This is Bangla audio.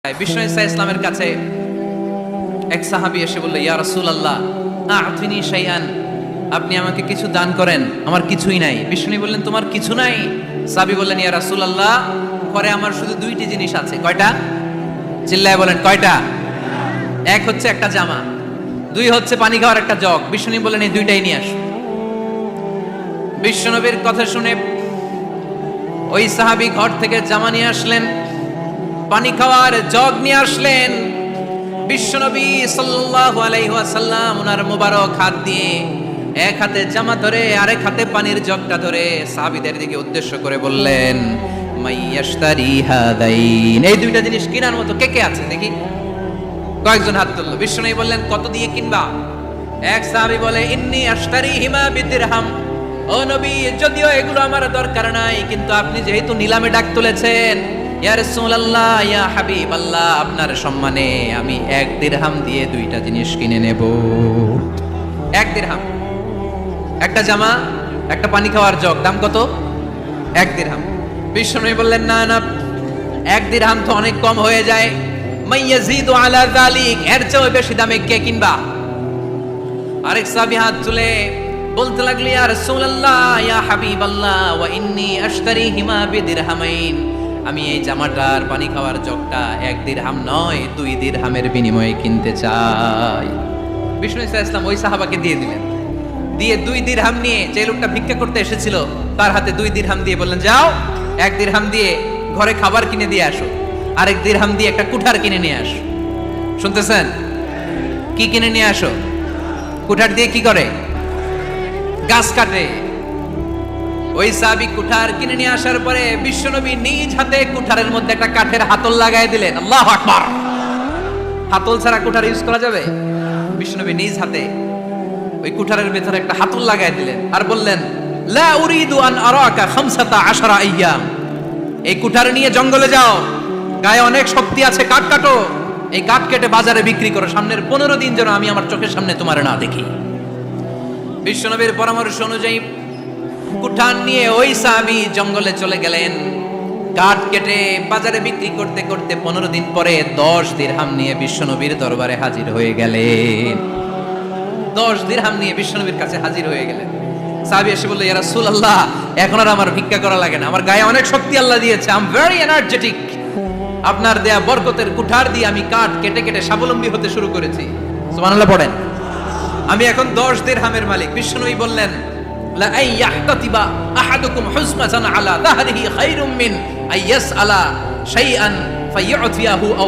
বিষ্ণু ইসা ইসলামের কাছে এক সাহাবী এসে বলল, ইয়া রাসূলুল্লাহ আ'তিনি শাইআন, আপনি আমাকে কিছু দান করেন, আমার কিছুই নাই। বিষ্ণু বললেন, তোমার কিছু নাই? সাহাবী বললেন, ইয়া রাসূলুল্লাহ ঘরে আমার শুধু দুইটি জিনিস আছে। কয়টা? চিল্লায় বলেন কয়টা? এক হচ্ছে একটা জামা, দুই হচ্ছে পানি খাওয়ার একটা জগ। বিষ্ণু বললেন, এই দুইটাই নিয়ে আসো। বিশ্বনবীর কথা শুনে ওই সাহাবী ঘর থেকে জামা নিয়ে আসলেন, পানি খাওয়ার জগ নিয়ে আসলেন। বিশ্বনবী সাল্লাল্লাহু আলাইহি ওয়াসাল্লাম ওনার মোবারক হাত দিয়ে এক হাতে জামা ধরে আরেক হাতে পানির জগটা ধরে সাহাবীদের দিকে উদ্দেশ্য করে বললেন, মাইয়াশতারি হাদাইন, এই দুইটা জিনিস কেনার মতো কে কে আছে দেখি? কয়েকজন হাত তুললো। বিশ্বনবী বললেন, কত দিয়ে কিনবা? এক সাহাবী বলে, ইন্নী আশতারিহিমা বিদিরহাম, ও নবী যদিও এগুলো আমার দরকার নাই, কিন্তু আপনি যেহেতু নিলামে ডাক তুলেছেন, ইয়া রাসূলুল্লাহ ইয়া হাবিবাল্লাহ, আপনার সম্মানে আমি 1 দিরহাম দিয়ে দুইটা জিনিস কিনে নেব। 1 দিরহাম, একটা জামা, একটা পানি খাওয়ার জগ, দাম কত? 1 দিরহাম। বিশ্বনবী বললেন, না না, 1 দিরহাম তো অনেক কম হয়ে যায়। মাইয়াজিদু আলা যালিক, এর চেয়ে বেশি দামে কে কিনবা? আরেক সাহাবী হাত তুলে বলতে লাগলো, ইয়া রাসূলুল্লাহ ইয়া হাবিবাল্লাহ ওয়া ইন্নী আশতারিহিমা বিদিরহামাইন, আমি এই জামাটার পানি খাওয়ার জগটা 1 দিরহাম নয় 2 দিরহামের বিনিময়ে কিনতে চাই। বিষ্ণু ইসলাম ওই সাহাবাকে দিয়ে দিলেন। দিয়ে 2 দিরহাম নিয়ে, যে লোকটা ভিক্ষা করতে এসেছিল তার হাতে 2 দিরহাম দিয়ে বললেন, যাও 1 দিরহাম দিয়ে ঘরে খাবার কিনে দিয়ে আসো, আরেক দিরহাম দিয়ে একটা কুঠার কিনে নিয়ে আসো। শুনতেছেন? কি কিনে নিয়ে আসো? কুঠার দিয়ে কি করে? গাছ কাটে। ওই সাহাবী কুঠার কিনে নিয়ে আসার পরে বিশ্বনবী নিজ হাতে কুঠারের মধ্যে একটা কাঠের হাতল লাগাই দিলেন। আল্লাহু আকবার! হাতল ছাড়া কুঠার ইউজ করা যাবে? বিশ্বনবী নিজ হাতে ওই কুঠারের ভেতরে একটা হাতল লাগাই দিলেন আর বললেন, লা উরিদু আন আরাকা 15 আইয়াম, এই কুঠার নিয়ে জঙ্গলে যাও, গায়ে অনেক শক্তি আছে, কাঠ কাটো, এই কাঠ কেটে বাজারে বিক্রি করো, সামনের 15 দিন যেন আমি আমার চোখের সামনে তোমার না দেখি। বিশ্বনবীর পরামর্শ অনুযায়ী কুঠার নিয়ে ওই সাহাবী জঙ্গলে চলে গেলেন। কাঠ কেটে বাজারে বিক্রি করতে করতে 15 দিন পরে 10 দিরহাম নিয়ে বিশ্বনবীর দরবারে হাজির হয়ে গেলেন। 10 দিরহাম নিয়ে বিশ্বনবীর কাছে হাজির হয়ে গেলেন। সাহাবী এসে বলল, ইয়া রাসূলুল্লাহ এখন আর আমার ভিক্ষা করা লাগে না, আমার গায়ে অনেক শক্তি আল্লাহ দিয়েছে, আই এম ভেরি এনার্জেটিক, আপনার দেয়া বরকতের কুঠার দিয়ে আমি কাঠ কেটে কেটে স্বাবলম্বী হতে শুরু করেছি। সুবহানাল্লাহ পড়েন। আমি এখন 10 দিরহামের মালিক। বিশ্বনবী বললেন, লা আইয়াহতাতিবা আহাদুকুম হুজমাতান আলা যাহরিহি খায়রুম মিন আইয়াসআলা শাইআন ফায়ু'তিয়াহু আও